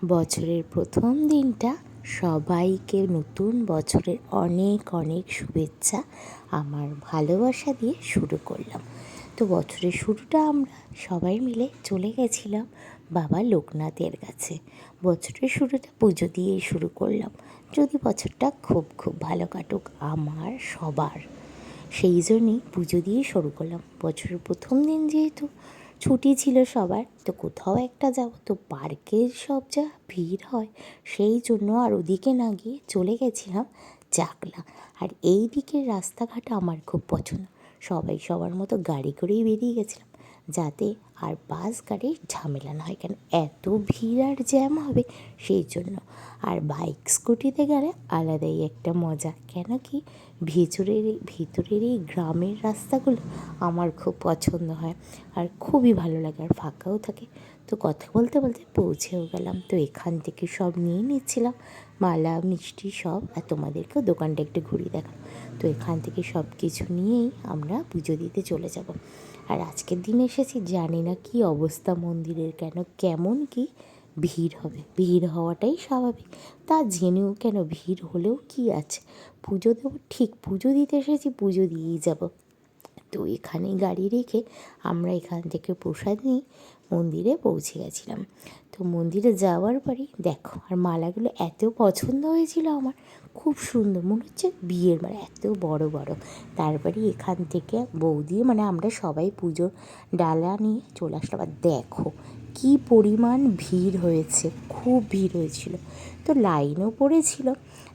বছরের প্রথম দিনটা সবাইকে নতুন বছরের অনেক অনেক শুভেচ্ছা আমার ভালোবাসা দিয়ে শুরু করলাম। তো বছরের শুরুটা আমরা সবাই মিলে চলে গেছিলাম বাবা লোকনাথের কাছে। বছরের শুরুটা পুজো দিয়ে শুরু করলাম, যদি বছরটা খুব খুব ভালো কাটুক আমার সবার, সেই জন্যই পুজো দিয়ে শুরু করলাম। বছরের প্রথম দিন যেহেতু ছুটি ছিল সবার, তো কোথাও একটা যাব, তো পার্কের সব যা ভিড় হয় সেই জন্য আর ওদিকে না গিয়ে চলে গেছিলাম চাকলা। আর এই দিকের রাস্তাঘাট আমার খুব পছন্দ, সবাই সবার মতো গাড়ি করেই বেরিয়ে গেছিলাম, যাতে আর বাস গাড়ির ঝামেলা না হয়, কেন এত ভিড় আর জ্যাম হবে সেই জন্য। আর বাইক স্কুটিতে গেলে আলাদাই একটা মজা, কেন কি ভিতরের এই গ্রামের রাস্তাগুলো আমার খুব পছন্দ হয় আর খুবই ভালো লাগে, আর ফাঁকাও থাকে। তো কথা বলতে বলতে পৌঁছেও গেলাম। তো এখান থেকে সব নিয়ে নিচ্ছিলাম, মালা মিষ্টি সব, আর তোমাদেরকেও দোকানটা একটু ঘুরিয়ে দেখাম। তো এখান থেকে সব কিছু নিয়েই আমরা পুজো দিতে চলে যাব। আর আজকের দিন এসেছি, জানি না কী অবস্থা মন্দিরের, কেমন কি ভিড় হবে, ভিড় হওয়াটাই স্বাভাবিক, তা জেনেও কেন ভিড় হলেও কি আছে, পুজো দেবো, ঠিক পুজো দিতে এসেছি, পুজো দিয়েই যাব। তো এখানে গাড়ি রেখে আমরা এখান থেকে প্রসাদ নিয়ে মন্দিরে পৌঁছে গেছিলাম। তো মন্দিরে যাওয়ার পরেই দেখো, আর মালাগুলো এত পছন্দ হয়েছিল আমার, খুব সুন্দর, মনে হচ্ছে বিয়ের মালা, এত বড় বড়। তারপরে এখান থেকে বৌদি আমরা সবাই পুজোর ডালা নিয়ে চলে আসলাম। আর দেখো কী পরিমাণ ভিড় হয়েছে, খুব ভিড় হয়েছিল। তো লাইনও পড়েছিল,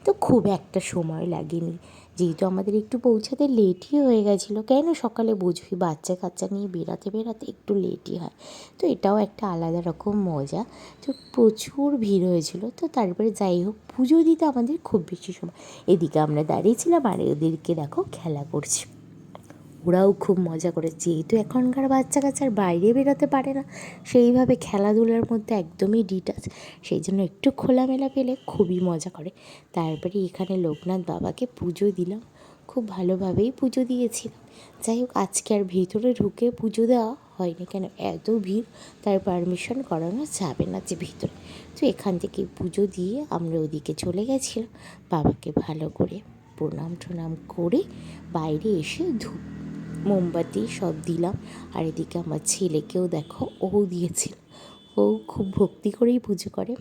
তো খুব একটা সময় লাগেনি, যেহেতু আমাদের একটু পৌঁছাতে লেটই হয়ে গেছিলো, কেন সকালে বুঝবি বাচ্চা কাচ্চা নিয়ে বেরাতে একটু লেটই হয়। তো এটাও একটা আলাদা রকম মজা। তো প্রচুর ভিড় হয়েছিল। তো তারপরে যাই হোক, পুজো দিতে আমাদের খুব বেশি সময়, এদিকে আমরা দাঁড়িয়েছিলাম আর ওদেরকে দেখো খেলা করছে, ওরাও খুব মজা করে, যেহেতু এখনকার বাচ্চা কাচ্চার বাইরে বেরোতে পারে না, সেইভাবে খেলাধুলার মধ্যে একদমই ডিটাচ, সেই জন্য একটু খোলামেলা পেলে খুবই মজা করে। তারপরে এখানে লোকনাথ বাবাকে পুজো দিলাম, খুব ভালোভাবেই পুজো দিয়েছিলাম। যাই হোক, আজকে আর ভিতরে ঢুকে পুজো দেওয়া হয়নি, কেন এত ভিড়, তার পারমিশন করানো যাবে না যে ভিতরে। তো এখান থেকে পুজো দিয়ে আমরা ওদিকে চলে গেছিলাম, বাবাকে ভালো করে প্রণাম টনাম করে বাইরে এসে ধূপ মোমবাতি সব দিলাম। আর এদিকে আমার ছেলেকেও দেখো, ও দিয়েছিল, ও খুব ভক্তি করেই পুজো করে।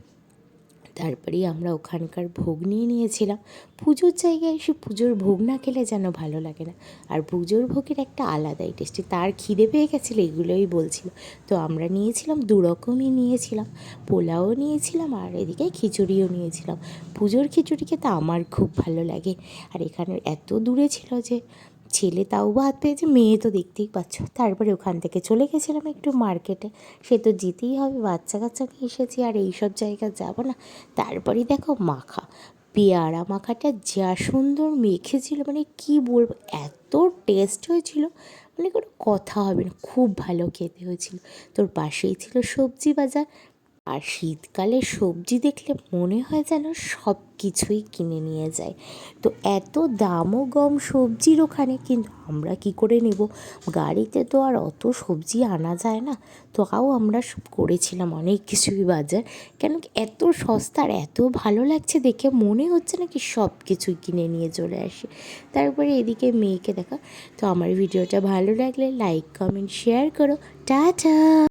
তারপরেই আমরা ওখানকার ভোগ নিয়েছিলাম। পুজোর জায়গায় এসে পুজোর ভোগ না খেলে যেন ভালো লাগে না, আর পুজোর ভোগের একটা আলাদাই টেস্টি। তার খিদে পেয়ে গেছিলো, এগুলোই বলছিল। তো আমরা নিয়েছিলাম দু রকমই নিয়েছিলাম, পোলাও নিয়েছিলাম আর এদিকে খিচুড়িও নিয়েছিলাম। পুজোর খিচুড়ি খেতে আমার খুব ভালো লাগে। আর এখানে এত দূরে ছিল যে ছেলে তাও ভাত পেয়েছে, মেয়ে তো দেখতেই পাচ্ছ। তারপরে ওখান থেকে চলে গেছিলাম একটু মার্কেটে, সে তো যেতেই হবে, বাচ্চা কাচ্চা নিয়ে এসেছি আর এইসব জায়গায় যাব না। তারপরেই দেখো মাখা, পেয়ারা মাখাটা যা সুন্দর মেখেছিল, কি বলবো, এত টেস্ট হয়েছিল, কোনো কথা হবে না, খুব ভালো খেতে হয়েছিল। তোর পাশেই ছিল সবজি বাজার, আর শীতকালে সবজি দেখলে মনে হয় যেন সব কিছুই কিনে নিয়ে যায়। তো এত দামও কম সবজির ওখানে, কিন্তু আমরা কি করে নেব, গাড়িতে তো আর অত সবজি আনা যায় না। তো তাও আমরা করেছিলাম অনেক কিছুই বাজার, কেন কি এত সস্তা আর এত ভালো লাগছে দেখে, মনে হচ্ছে না কি সব কিছুই কিনে নিয়ে চলে আসি। তারপরে এদিকে মেয়েকে দেখা। তো আমার ভিডিওটা ভালো লাগলে লাইক কমেন্ট শেয়ার করো, টাটা।